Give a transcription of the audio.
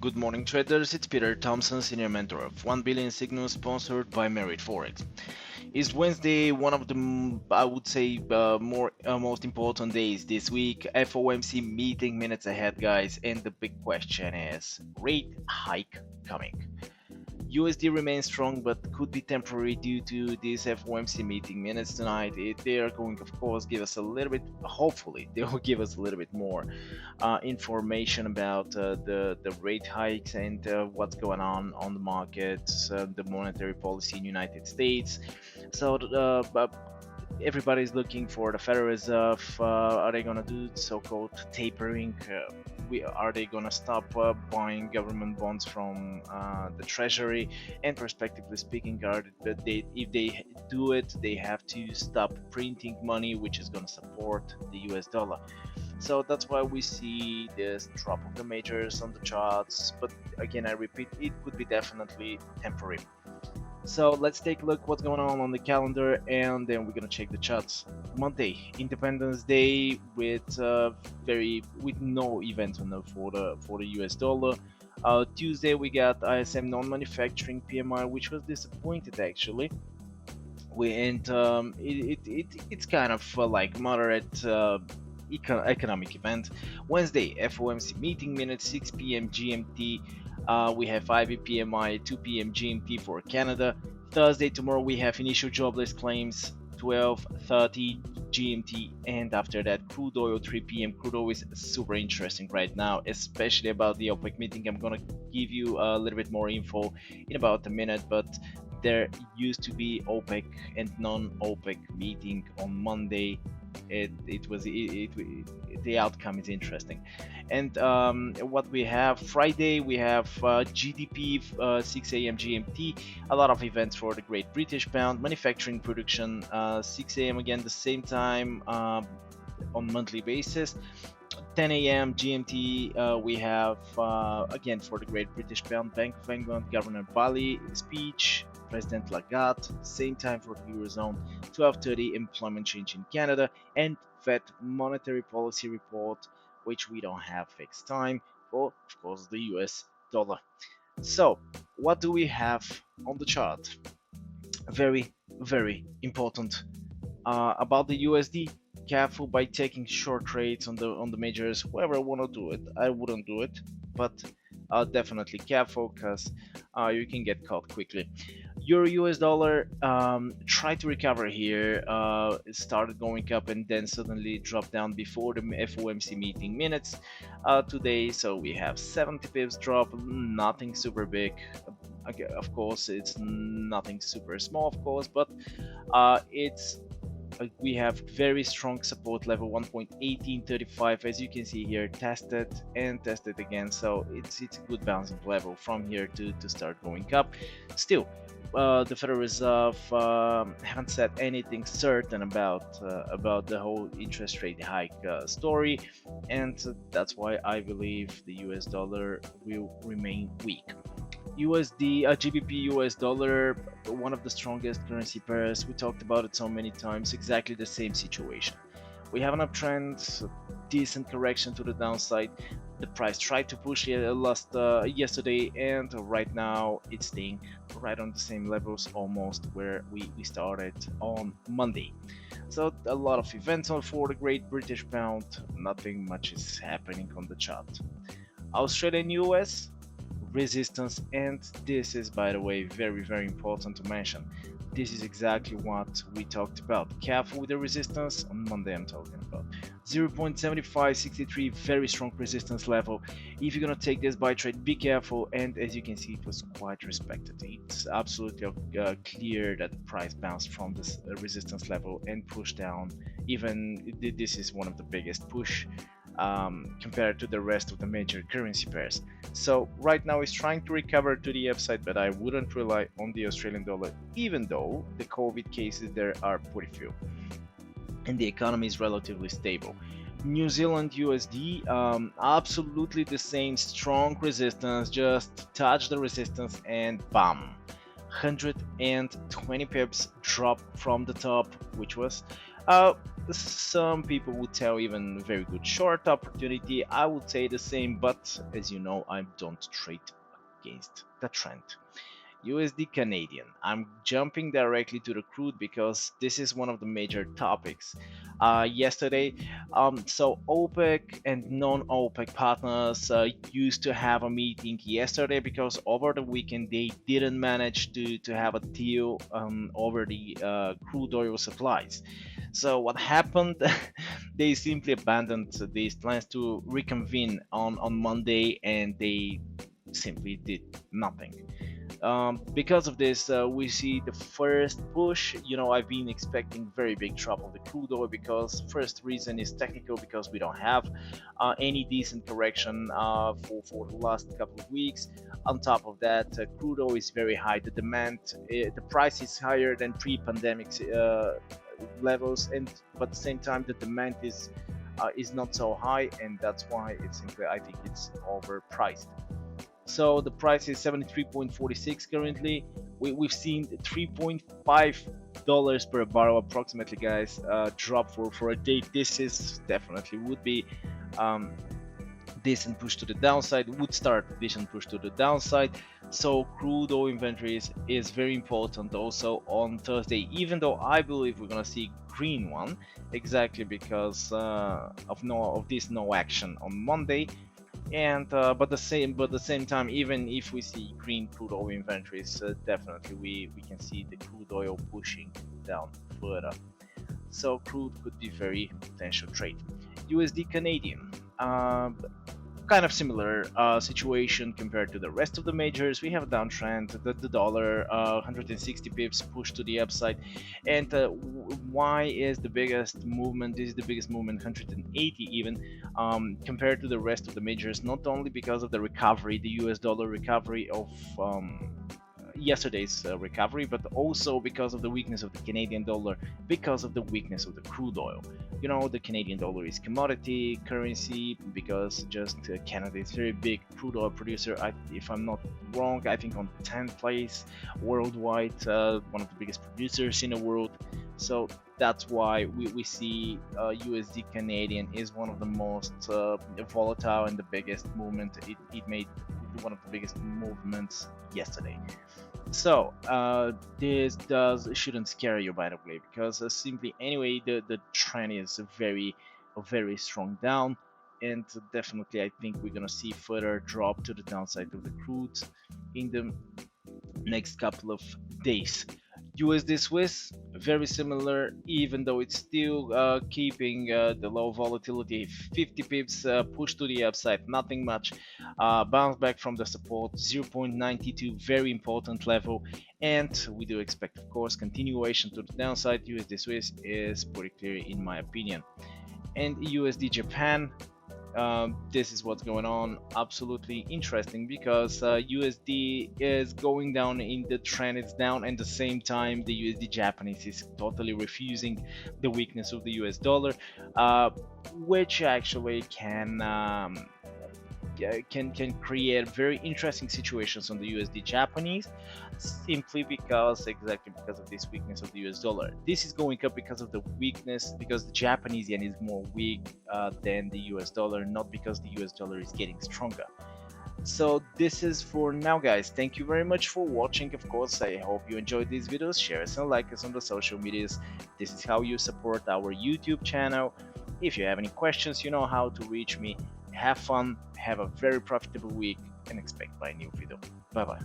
Good morning traders, it's Peter Thompson, Senior Mentor of 1 Billion Signals, sponsored by Merit Forex. It's Wednesday, one of the, I would say, most important days this week. FOMC meeting minutes ahead, guys, and the big question is, rate hike coming? USD remains strong but could be temporary due to this FOMC meeting minutes tonight. They are going, of course, give us a little bit, hopefully they will give us a little bit more information about the rate hikes and what's going on the markets, the monetary policy in United States. So everybody's looking for the Federal Reserve. Are they going to do so-called tapering? Are they going to stop buying government bonds from the Treasury? And prospectively speaking, if they do it, they have to stop printing money, which is going to support the US dollar. So that's why we see this drop of the majors on the charts. But again, I repeat, it could be definitely temporary. So let's take a look what's going on the calendar, and then we're gonna check the charts. Monday, Independence Day, with no event on for the US dollar. Tuesday we got ISM Non-manufacturing PMI, which was disappointed actually. It's kind of like moderate economic event. Wednesday, FOMC meeting minutes, 6 p.m. GMT. We have 5 PMI, 2 p.m. GMT for Canada. Thursday, tomorrow, we have initial jobless claims, 12:30 GMT, and after that, crude oil, 3 p.m. Crude oil is super interesting right now, especially about the OPEC meeting. I'm gonna give you a little bit more info in about a minute, but there used to be OPEC and non-OPEC meeting on Monday. The outcome is interesting. And what we have Friday, we have GDP 6 a.m. GMT, a lot of events for the Great British Pound, manufacturing production 6 a.m. again the same time on monthly basis. 10 a.m. GMT, we have again for the Great British Pound, Bank of England Governor Bali speech, President Lagarde, same time for the Eurozone. 12:30 employment change in Canada, and Fed monetary policy report, which we don't have fixed time for, of course, the US dollar. So what do we have on the chart? Very important about the USD. Careful by taking short trades on the majors. Whoever want to do it, I wouldn't do it, but definitely careful, because you can get caught quickly. Euro US dollar tried to recover here. It started going up and then suddenly dropped down before the FOMC meeting minutes today. So we have 70 pips drop, nothing super big. Of course, it's nothing super small, of course, but we have very strong support level 1.1835, as you can see here, tested and tested again. So it's a good bouncing level from here to start going up. Still, the Federal Reserve haven't said anything certain about the whole interest rate hike story, and that's why I believe the US dollar will remain weak. GBPUSD, one of the strongest currency pairs. We talked about it so many times. Exactly the same situation. We have an uptrend, decent correction to the downside. The price tried to push yesterday, and right now it's staying right on the same levels almost where we started on Monday. So a lot of events for the Great British Pound. Nothing much is happening on the chart. Australian US resistance, and this is, by the way, very important to mention. This is exactly what we talked about. Careful with the resistance on Monday. I'm talking about 0.7563, very strong resistance level. If you're gonna take this buy trade, be careful. And as you can see, it was quite respected. It's absolutely clear that the price bounced from this resistance level and pushed down. Even this is one of the biggest push compared to the rest of the major currency pairs. So right now it's trying to recover to the upside, but I wouldn't rely on the Australian dollar, even though the COVID cases there are pretty few and the economy is relatively stable. New Zealand USD, absolutely the same, strong resistance, just touch the resistance and bam, 120 pips drop from the top, which was Uh, some people would tell even very good short opportunity. I would say the same, but as you know, I don't trade against the trend. USD Canadian. I'm jumping directly to the crude because this is one of the major topics. Yesterday, so OPEC and non-OPEC partners used to have a meeting yesterday because over the weekend they didn't manage to have a deal over the crude oil supplies. So what happened? They simply abandoned these plans to reconvene on Monday, and they simply did nothing. Because of this, we see the first push. I've been expecting very big drop of the crude oil because first reason is technical, because we don't have any decent correction for the last couple of weeks. On top of that, crude oil is very high. The demand, the price is higher than pre-pandemic levels, and but at the same time the demand is not so high, and that's why it's simply, I think it's overpriced. So the price is 73.46 currently. We've seen $3.5 per barrel approximately, guys, drop for a day. This is definitely would be decent push to the downside, would start decent push to the downside. So crude oil inventories is very important also on Thursday, even though I believe we're gonna see green one, exactly because of this no action on Monday. And but the same time, even if we see green crude oil inventories, definitely we can see the crude oil pushing down further. So crude could be very potential trade. USD Canadian, kind of similar situation compared to the rest of the majors. We have a downtrend. The dollar 160 pips pushed to the upside, and why is the biggest movement? This is the biggest movement, 180 even, compared to the rest of the majors. Not only because of the recovery, the US dollar recovery of yesterday's recovery, but also because of the weakness of the Canadian dollar, because of the weakness of the crude oil. The Canadian dollar is commodity currency because just Canada is very big crude oil producer. If I'm not wrong, I think on 10th place worldwide, one of the biggest producers in the world. So that's why we see USD Canadian is one of the most volatile, and the biggest movement. It made one of the biggest movements yesterday. So this shouldn't scare you, by the way, because simply anyway the trend is a very strong down, and definitely I think we're gonna see further drop to the downside of the crude in the next couple of days. USD Swiss, very similar, even though it's still keeping the low volatility, 50 pips push to the upside, nothing much. Bounce back from the support, 0.92, very important level, and we do expect, of course, continuation to the downside. USD Swiss is pretty clear in my opinion. And USD Japan, this is what's going on. Absolutely interesting, because USD is going down, in the trend it's down, and at the same time the USD Japanese is totally refusing the weakness of the US dollar, which actually can create very interesting situations on the USD Japanese, simply exactly because of this weakness of the US dollar. This is going up because of the weakness, because the Japanese yen is more weak than the US dollar, not because the US dollar is getting stronger. So this is for now, guys. Thank you very much for watching. Of course, I hope you enjoyed these videos. Share us and like us on the social medias. This is how you support our YouTube channel. If you have any questions, you know how to reach me. Have fun, have a very profitable week, and expect my new video. Bye bye.